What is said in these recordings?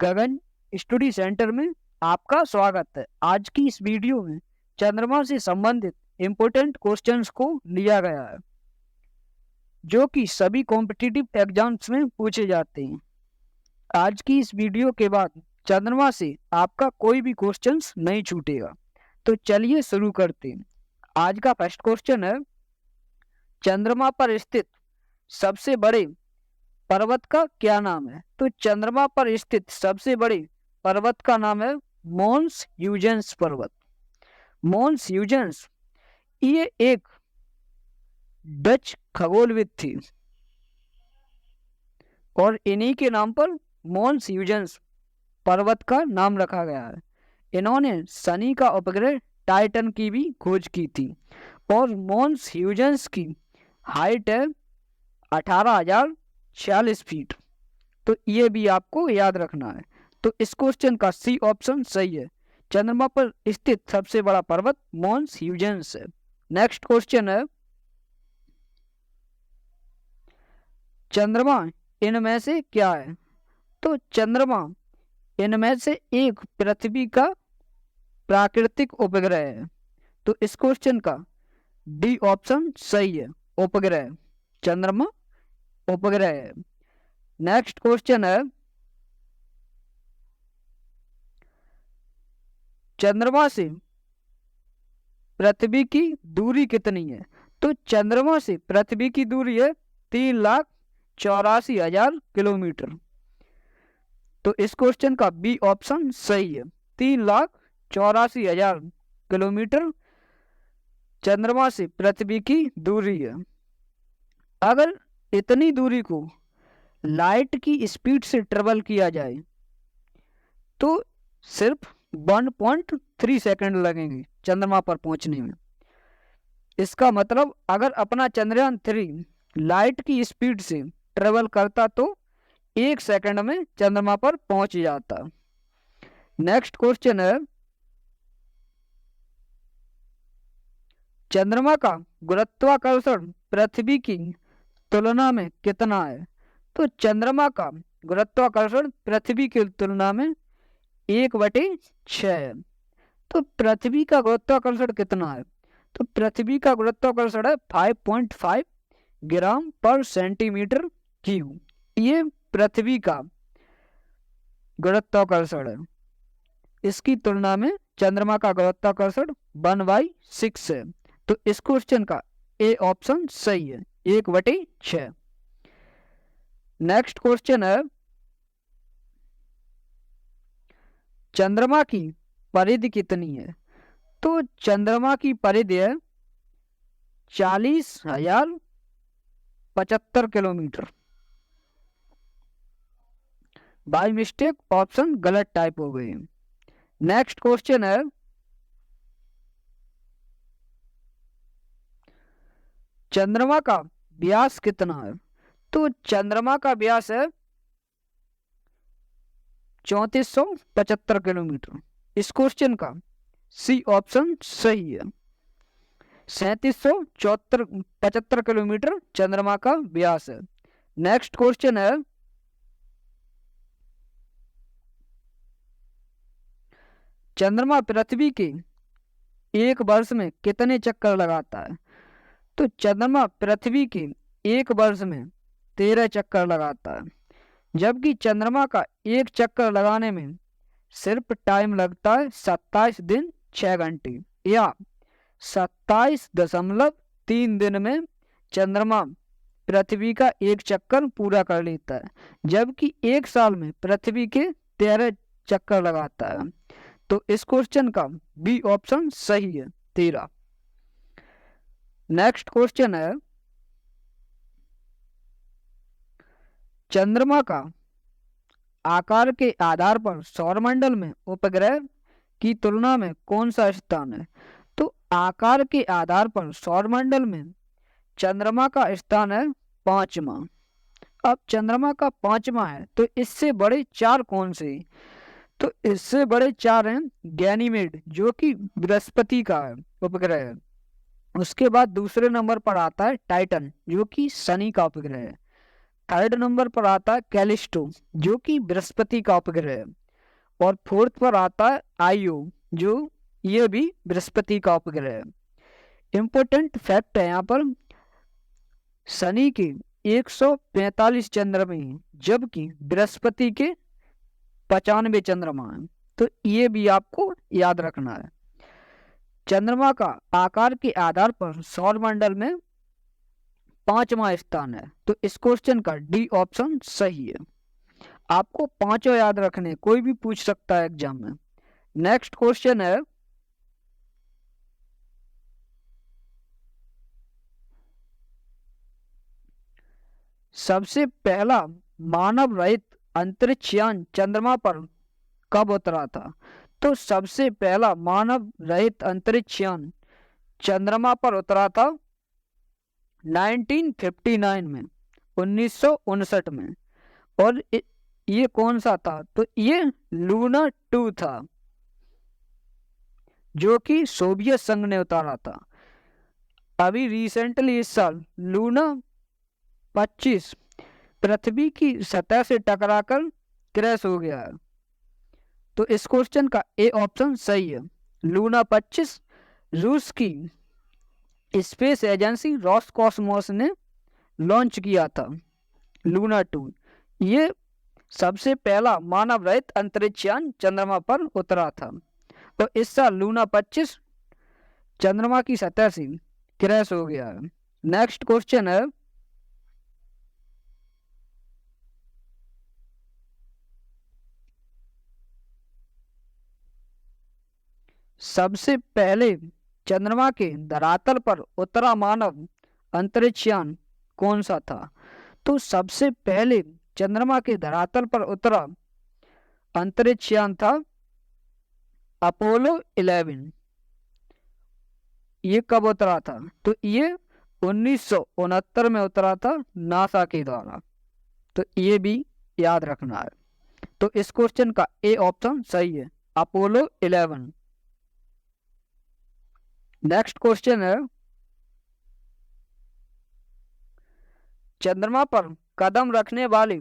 गगन study centre में आपका स्वागत है। आज की इस वीडियो में चंद्रमा से संबंधित इम्पोर्टेंट क्वेश्चंस को लिया गया है जो कि सभी कॉम्पिटिटिव एग्जाम्स में पूछे जाते हैं। आज की इस वीडियो के बाद चंद्रमा से आपका कोई भी क्वेश्चंस नहीं छूटेगा। तो चलिए शुरू करते हैं। आज का फर्स्ट क्वेश्चन है, चंद्रमा पर स्थित सबसे बड़े पर्वत का क्या नाम है? तो चंद्रमा पर स्थित सबसे बड़े पर्वत का नाम है मोन्स ह्यूजेंस पर्वत। मोन्स ह्यूजेंस ये एक डच खगोलविद थी और इन्हीं के नाम पर मोन्स ह्यूजेंस पर्वत का नाम रखा गया है। इन्होंने शनि का उपग्रह टाइटन की भी खोज की थी और मोन्स ह्यूजेंस की हाइट है 18,046 फीट। तो ये भी आपको याद रखना है। तो इस क्वेश्चन का सी ऑप्शन सही है। चंद्रमा पर स्थित सबसे बड़ा पर्वत मोन्स ह्यूजेंस है। नेक्स्ट क्वेश्चन है, चंद्रमा इनमें से क्या है? तो चंद्रमा इनमें से एक पृथ्वी का प्राकृतिक उपग्रह है। तो इस क्वेश्चन का डी ऑप्शन सही है, उपग्रह। चंद्रमा उपग्रह है। नेक्स्ट क्वेश्चन है, चंद्रमा से पृथ्वी की दूरी कितनी है? तो चंद्रमा से पृथ्वी की दूरी है 3,84,000 किलोमीटर। तो इस क्वेश्चन का बी ऑप्शन सही है, 3,84,000 किलोमीटर चंद्रमा से पृथ्वी की दूरी है। अगर इतनी दूरी को लाइट की स्पीड से ट्रेवल किया जाए तो सिर्फ 1.3 सेकंड लगेंगे चंद्रमा पर पहुंचने में। इसका मतलब अगर अपना चंद्रयान 3 लाइट की स्पीड से ट्रेवल करता तो 1 सेकंड में चंद्रमा पर पहुंच जाता। नेक्स्ट क्वेश्चन है, चंद्रमा का गुरुत्वाकर्षण पृथ्वी की तुलना में कितना है? तो चंद्रमा का गुरुत्वाकर्षण पृथ्वी की तुलना में 1/6 है। तो पृथ्वी का गुरुत्वाकर्षण कितना है? तो पृथ्वी का गुरुत्वाकर्षण है 5.5 ग्राम पर सेंटीमीटर क्यूब। ये पृथ्वी का गुरुत्वाकर्षण है। इसकी तुलना में चंद्रमा का गुरुत्वाकर्षण 1/6 है। तो इस क्वेश्चन का ए ऑप्शन सही है, 1/6। नेक्स्ट क्वेश्चन है, चंद्रमा की परिधि कितनी है? तो चंद्रमा की परिधि है 40,075 किलोमीटर। बाय मिस्टेक ऑप्शन गलत टाइप हो गई। नेक्स्ट क्वेश्चन है, चंद्रमा का व्यास कितना है? तो चंद्रमा का व्यास है 3475 किलोमीटर। इस क्वेश्चन का सी ऑप्शन सही है, 3775 किलोमीटर चंद्रमा का व्यास है। नेक्स्ट क्वेश्चन है, चंद्रमा पृथ्वी के एक वर्ष में कितने चक्कर लगाता है? तो चंद्रमा पृथ्वी के एक वर्ष में 13 चक्कर लगाता है, जबकि चंद्रमा का एक चक्कर लगाने में सिर्फ टाइम लगता है 27 दिन 6 घंटे, या 27.3 दिन में चंद्रमा पृथ्वी का एक चक्कर पूरा कर लेता है, जबकि एक साल में पृथ्वी के 13 चक्कर लगाता है। तो इस क्वेश्चन का बी ऑप्शन सही है, 13। नेक्स्ट क्वेश्चन है, चंद्रमा का आकार के आधार पर सौरमंडल में उपग्रह की तुलना में कौन सा स्थान है? तो आकार के आधार पर सौरमंडल में चंद्रमा का स्थान है 5वां। अब चंद्रमा का 5वां है तो इससे बड़े 4 कौन से? तो इससे बड़े 4 हैं गैनीमेड जो कि बृहस्पति का है उपग्रह है। उसके बाद दूसरे नंबर पर आता है टाइटन जो कि शनि का उपग्रह है। थर्ड नंबर पर आता है कैलिस्टो, जो कि बृहस्पति का उपग्रह है। और फोर्थ पर आता है आईओ, जो ये भी बृहस्पति का उपग्रह है। इंपॉर्टेंट फैक्ट है यहाँ पर, शनि के 145 चंद्रमा हैं, जबकि बृहस्पति के 95 चंद्रमा हैं। तो ये भी आपको याद रखना है। चंद्रमा का आकार के आधार पर सौरमंडल में 5वां स्थान है। तो इस क्वेश्चन का डी ऑप्शन सही है। आपको पांचों याद रखने, कोई भी पूछ सकता है एग्जाम में। नेक्स्ट क्वेश्चन है, सबसे पहला मानव रहित अंतरिक्ष यान चंद्रमा पर कब उतरा था? तो सबसे पहला मानव रहित अंतरिक्ष यान चंद्रमा पर उतरा था 1959 में, 1959 में। और ये कौन सा था? तो ये लूना 2 था, जो कि सोवियत संघ ने उतारा था। अभी रिसेंटली इस साल लूना 25 पृथ्वी की सतह से टकराकर क्रैश हो गया है। तो इस क्वेश्चन का ए ऑप्शन सही है। लूना 25 रूस की स्पेस एजेंसी रॉसकॉस्मोस ने लॉन्च किया था। लूना 2 ये सबसे पहला मानव रहित अंतरिक्ष यान चंद्रमा पर उतरा था। तो इस साल लूना 25 चंद्रमा की सतह से क्रैश हो गया है। नेक्स्ट क्वेश्चन है, सबसे पहले चंद्रमा के धरातल पर उतरा मानव अंतरिक्ष यान कौन सा था? तो सबसे पहले चंद्रमा के धरातल पर उतरा अंतरिक्ष यान था अपोलो 11। ये कब उतरा था? तो ये 1969 में उतरा था नासा के द्वारा। तो ये भी याद रखना है। तो इस क्वेश्चन का ए ऑप्शन सही है, अपोलो 11। नेक्स्ट क्वेश्चन है, चंद्रमा पर कदम रखने वाले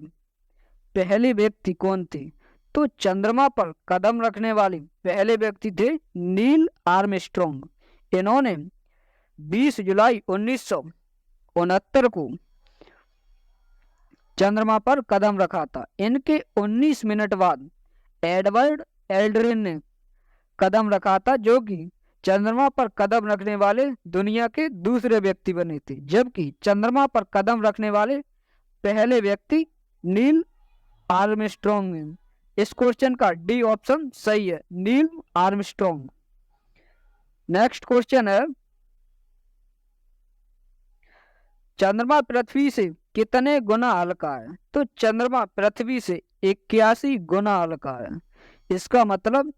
पहले व्यक्ति कौन थे? तो चंद्रमा पर कदम रखने वाले पहले व्यक्ति थे नील आर्मस्ट्रॉन्ग। इन्होंने 20 जुलाई 1969 को चंद्रमा पर कदम रखा था। इनके 19 मिनट बाद एडवर्ड एल्ड्रिन ने कदम रखा था, जो कि चंद्रमा पर कदम रखने वाले दुनिया के दूसरे व्यक्ति बने थे। जबकि चंद्रमा पर कदम रखने वाले पहले व्यक्ति नील आर्मस्ट्रॉन्ग हैं। इस क्वेश्चन का डी ऑप्शन सही है, नील आर्मस्ट्रॉन्ग। नेक्स्ट क्वेश्चन है, चंद्रमा पृथ्वी से कितने गुना हल्का है? तो चंद्रमा पृथ्वी से 81 गुना हल्का है। इसका मतलब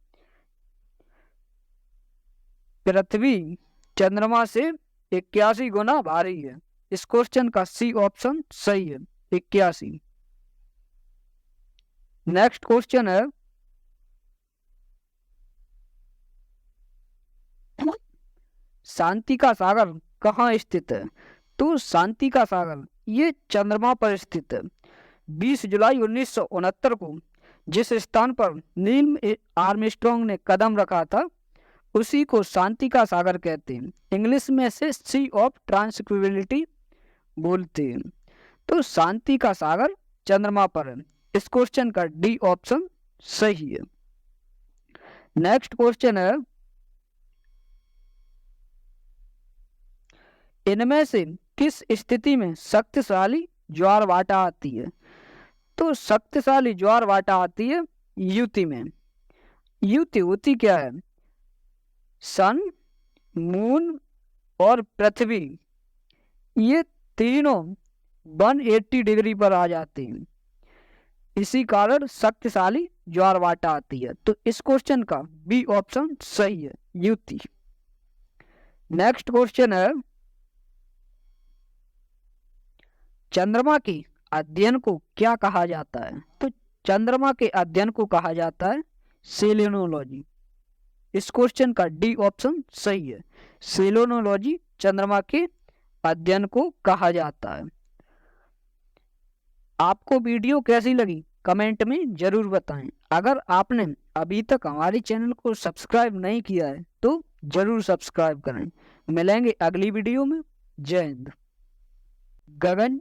पृथ्वी चंद्रमा से 81 गुना भारी है। इस क्वेश्चन का सी ऑप्शन सही है, 81। नेक्स्ट क्वेश्चन है, शांति का सागर कहाँ स्थित है? तो शांति का सागर ये चंद्रमा पर स्थित है। 20 जुलाई 1969 को जिस स्थान पर नील आर्मस्ट्रॉन्ग ने कदम रखा था, उसी को शांति का सागर कहते हैं। इंग्लिश में से सी ऑफ ट्रांसक्विलिटी बोलते हैं। तो शांति का सागर चंद्रमा पर है। इस क्वेश्चन का डी ऑप्शन सही है। नेक्स्ट क्वेश्चन है, इनमें से किस स्थिति में शक्तिशाली ज्वार भाटा आती है? तो शक्तिशाली ज्वार भाटा आती है युति में। युति क्या है? सन, मून और पृथ्वी ये तीनों 180 डिग्री पर आ जाते हैं। इसी कारण शक्तिशाली ज्वार भाटा आती है। तो इस क्वेश्चन का बी ऑप्शन सही है, युति। नेक्स्ट क्वेश्चन है, चंद्रमा के अध्ययन को क्या कहा जाता है? तो चंद्रमा के अध्ययन को कहा जाता है सेलेनोलॉजी। इस क्वेश्चन का डी ऑप्शन सही है, सेलेनोलॉजी चंद्रमा के अध्ययन को कहा जाता है। आपको वीडियो कैसी लगी कमेंट में जरूर बताएं। अगर आपने अभी तक हमारे चैनल को सब्सक्राइब नहीं किया है तो जरूर सब्सक्राइब करें। मिलेंगे अगली वीडियो में। जय हिंद। गगन